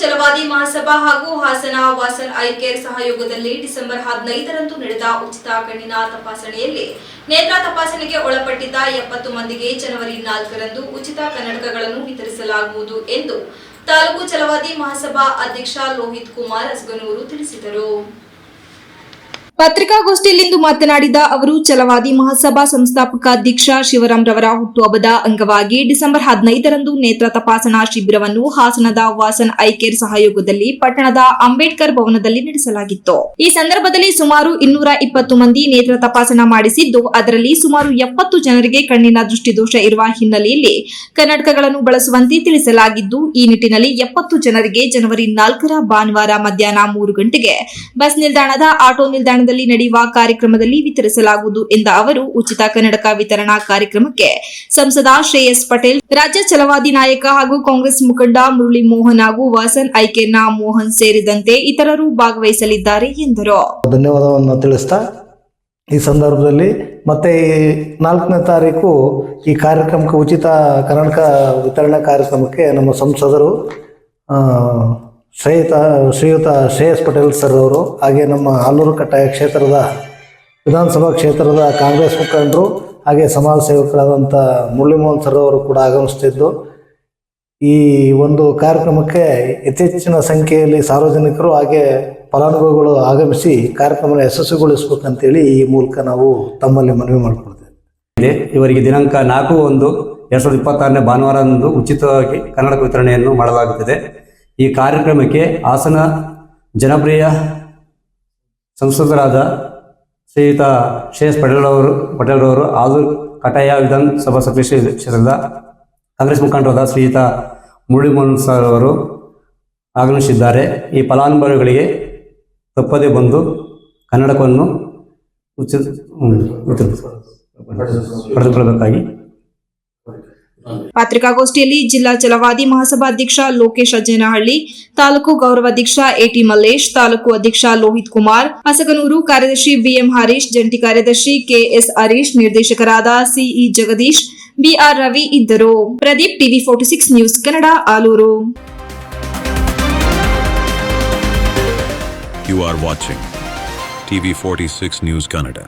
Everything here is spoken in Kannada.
ಛಲವಾದಿ ಮಹಾಸಭಾ ಹಾಗೂ ಹಾಸನ ವಾಸನ್ ಐ ಕೇರ್ ಸಹಯೋಗದಲ್ಲಿ ಡಿಸೆಂಬರ್ 15ರಂದು ನಡೆದ ಉಚಿತ ಕಣ್ಣಿನ ತಪಾಸಣೆಯಲ್ಲಿ ನೇತ್ರ ತಪಾಸಣೆಗೆ ಒಳಪಟ್ಟಿದ್ದ 70 ಮಂದಿಗೆ ಜನವರಿ 4ರಂದು ಉಚಿತ ಕನ್ನಡಕಗಳನ್ನು ವಿತರಿಸಲಾಗುವುದು ಎಂದು ತಾಲೂಕು ಛಲವಾದಿ ಮಹಾಸಭಾ ಅಧ್ಯಕ್ಷ ಲೋಹಿತ್ ಕುಮಾರ್ ಅಸ್ಗನೂರು ತಿಳಿಸಿದರು. ಪತ್ರಿಕಾಗೋಷ್ಠಿಯಲ್ಲಿಂದು ಮಾತನಾಡಿದ ಅವರು ಛಲವಾದಿ ಮಹಾಸಭಾ ಸಂಸ್ಥಾಪಕ ಅಧ್ಯಕ್ಷ ಶಿವರಾಂ ರವರ ಹುಟ್ಟುಹಬ್ಬದ ಅಂಗವಾಗಿ ಡಿಸೆಂಬರ್ 15ರಂದು ನೇತ್ರ ತಪಾಸಣಾ ಶಿಬಿರವನ್ನು ಹಾಸನದ ವಾಸನ್ ಐ ಕೇರ್ ಸಹಯೋಗದಲ್ಲಿ ಪಟ್ಟಣದ ಅಂಬೇಡ್ಕರ್ ಭವನದಲ್ಲಿ ನಡೆಸಲಾಗಿತ್ತು. ಈ ಸಂದರ್ಭದಲ್ಲಿ ಸುಮಾರು 220 ಮಂದಿ ನೇತ್ರ ತಪಾಸಣಾ ಮಾಡಿಸಿದ್ದು, ಅದರಲ್ಲಿ ಸುಮಾರು 70 ಜನರಿಗೆ ಕಣ್ಣಿನ ದೃಷ್ಟಿದೋಷ ಇರುವ ಹಿನ್ನೆಲೆಯಲ್ಲಿ ಕನ್ನಡಕಗಳನ್ನು ಬಳಸುವಂತೆ ತಿಳಿಸಲಾಗಿದ್ದು, ಈ ನಿಟ್ಟಿನಲ್ಲಿ 70 ಜನರಿಗೆ ಜನವರಿ 4ರ ಭಾನುವಾರ ಮಧ್ಯಾಹ್ನ 3 ಗಂಟೆಗೆ ಬಸ್ ನಿಲ್ದಾಣದ ಆಟೋ ನಿಲ್ದಾಣ ನಡೆಯುವ ಕಾರ್ಯಕ್ರಮದಲ್ಲಿ ವಿತರಿಸಲಾಗುವುದು ಎಂದ ಅವರು, ಉಚಿತ ಕನ್ನಡಕ ವಿತರಣಾ ಕಾರ್ಯಕ್ರಮಕ್ಕೆ ಸಂಸದ ಶ್ರೇಯಸ್ ಪಟೇಲ್, ರಾಜ್ಯ ಛಲವಾದಿ ನಾಯಕ ಹಾಗೂ ಕಾಂಗ್ರೆಸ್ ಮುಖಂಡ ಮುರಳಿ ಮೋಹನ್ ಹಾಗೂ ವಾಸನ್ ಐ ಕೇರ್ನ ಮೋಹನ್ ಸೇರಿದಂತೆ ಇತರರು ಭಾಗವಹಿಸಲಿದ್ದಾರೆ ಎಂದರು. ಧನ್ಯವಾದವನ್ನು ತಿಳಿಸ್ತಾ ಈ ಸಂದರ್ಭದಲ್ಲಿ ಮತ್ತೆ 4ನೇ ತಾರೀಕು ಈ ಕಾರ್ಯಕ್ರಮಕ್ಕೆ ಉಚಿತ ಕನ್ನಡಕ ವಿತರಣಾ ಕಾರ್ಯಕ್ರಮಕ್ಕೆ ನಮ್ಮ ಸಂಸದರು ಶ್ರೀಯುತ ಶ್ರೇಯಸ್ ಪಟೇಲ್ ಸರ್ ಅವರು, ಹಾಗೆ ನಮ್ಮ ಆಲೂರು ಕಟ್ಟಾಯ ಕ್ಷೇತ್ರದ ವಿಧಾನಸಭಾ ಕ್ಷೇತ್ರದ ಕಾಂಗ್ರೆಸ್ ಮುಖಂಡರು ಹಾಗೆ ಸಮಾಜ ಸೇವಕರಾದಂಥ ಮುರಳಿ ಮೋಹನ್ ಸರ್ ಅವರು ಕೂಡ ಆಗಮಿಸುತ್ತಿದ್ದು, ಈ ಒಂದು ಕಾರ್ಯಕ್ರಮಕ್ಕೆ ಹೆಚ್ಚೆಚ್ಚಿನ ಸಂಖ್ಯೆಯಲ್ಲಿ ಸಾರ್ವಜನಿಕರು ಹಾಗೆ ಫಲಾನುಭವಿಗಳು ಆಗಮಿಸಿ ಕಾರ್ಯಕ್ರಮ ಯಶಸ್ವಿಗೊಳಿಸಬೇಕಂತೇಳಿ ಈ ಮೂಲಕ ನಾವು ತಮ್ಮಲ್ಲಿ ಮನವಿ ಮಾಡಿಕೊಡ್ತೇವೆ. ಇವರಿಗೆ ದಿನಾಂಕ 4/1/2026 ಭಾನುವಾರದಂದು ಉಚಿತವಾಗಿ ಕನ್ನಡಕ ವಿತರಣೆಯನ್ನು ಮಾಡಲಾಗುತ್ತದೆ. ಈ ಕಾರ್ಯಕ್ರಮಕ್ಕೆ ಹಾಸನ ಜನಪ್ರಿಯ ಸಂಸದರಾದ ಶ್ರೀಯುತ ಶ್ರೇಯಸ್ ಪಟೇಲ್ರವರು ಆಲೂರು ಕಟಾಯ ವಿಧಾನಸಭಾ ಕ್ಷೇತ್ರದ ಕಾಂಗ್ರೆಸ್ ಮುಖಂಡರಾದ ಶ್ರೀಯುತ ಮುರಳಿ ಮೋಹನ್ ಸರ್ ಅವರು ಆಗಮಿಸಿದ್ದಾರೆ. ಈ ಫಲಾನುಭವಿಗಳಿಗೆ ತಪ್ಪದೇ ಬಂದು ಕನ್ನಡಕವನ್ನು ಪಡೆದುಕೊಳ್ಳಬೇಕಾಗಿ. ಪತ್ರಿಕಾಗೋಷ್ಠಿಯಲ್ಲಿ ಜಿಲ್ಲಾ ಛಲವಾದಿ ಮಹಾಸಭಾ ಅಧ್ಯಕ್ಷ ಲೋಕೇಶ್ ಅಜ್ಜನಹಳ್ಳಿ, ತಾಲೂಕು ಗೌರವಾಧ್ಯಕ್ಷ ಎಟಿ ಮಲ್ಲೇಶ್, ತಾಲೂಕು ಅಧ್ಯಕ್ಷ ಲೋಹಿತ್ ಕುಮಾರ್, ಅಸಗನೂರು ಕಾರ್ಯದರ್ಶಿ ಬಿಎಂ ಹರೀಶ್, ಜಂಟಿ ಕಾರ್ಯದರ್ಶಿ ಕೆಎಸ್ ಹರೀಶ್, ನಿರ್ದೇಶಕರಾದ ಸಿಇ ಜಗದೀಶ್, ಬಿಆರ್ ರವಿ ಇದ್ದರು. Pradeep, TV 46 news Kannada, Alur. You are watching TV 46 News Kannada.